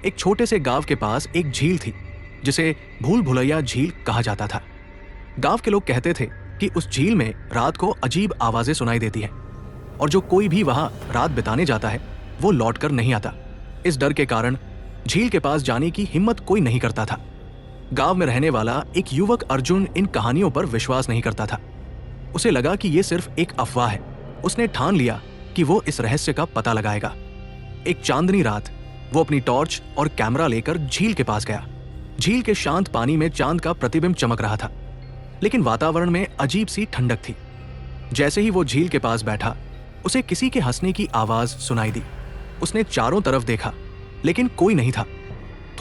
एक छोटे से गांव के पास एक झील थी जिसे भूल भुलैया झील कहा जाता था। गांव के लोग कहते थे कि उस झील में रात को अजीब आवाजें सुनाई देती हैं और जो कोई भी वहां रात बिताने जाता है वो लौटकर नहीं आता। इस डर के कारण झील के पास जाने की हिम्मत कोई नहीं करता था। गांव में रहने वाला एक युवक अर्जुन इन कहानियों पर विश्वास नहीं करता था। उसे लगा कि ये सिर्फ एक अफवाह है। उसने ठान लिया कि वो इस रहस्य का पता लगाएगा। एक चांदनी रात वो अपनी टॉर्च और कैमरा लेकर झील के पास गया। झील के शांत पानी में चांद का प्रतिबिंब चमक रहा था, लेकिन वातावरण में अजीब सी ठंडक थी। जैसे ही वो झील के पास बैठा, उसे किसी के हंसने की आवाज सुनाई दी। उसने चारों तरफ देखा, लेकिन कोई नहीं था।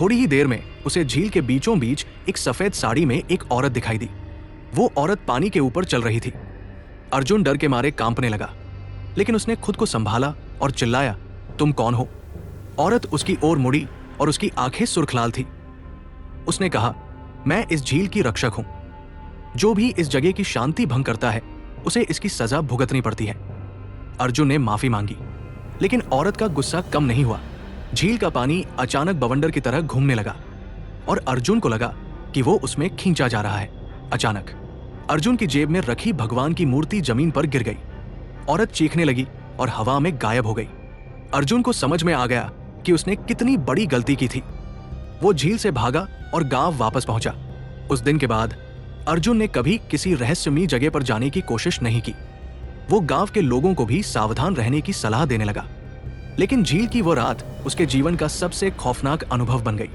थोड़ी ही देर में उसे झील के बीचों बीच एक सफेद साड़ी में एक औरत दिखाई दी। वो औरत पानी के ऊपर चल रही थी। अर्जुन डर के मारे कांपने लगा, लेकिन उसने खुद को संभाला और चिल्लाया, तुम कौन हो? औरत उसकी ओर मुड़ी और उसकी आंखें सुर्खलाल थी। उसने कहा, मैं इस झील की रक्षक हूं। जो भी इस जगह की शांति भंग करता है उसे इसकी सजा भुगतनी पड़ती है। अर्जुन ने माफी मांगी, लेकिन औरत का गुस्सा कम नहीं हुआ। झील का पानी अचानक बवंडर की तरह घूमने लगा और अर्जुन को लगा कि वो उसमें खींचा जा रहा है। अचानक अर्जुन की जेब में रखी भगवान की मूर्ति जमीन पर गिर गई। औरत चीखने लगी और हवा में गायब हो गई। अर्जुन को समझ में आ गया कि उसने कितनी बड़ी गलती की थी। वो झील से भागा और गांव वापस पहुंचा। उस दिन के बाद अर्जुन ने कभी किसी रहस्यमयी जगह पर जाने की कोशिश नहीं की। वो गांव के लोगों को भी सावधान रहने की सलाह देने लगा। लेकिन झील की वो रात उसके जीवन का सबसे खौफनाक अनुभव बन गई।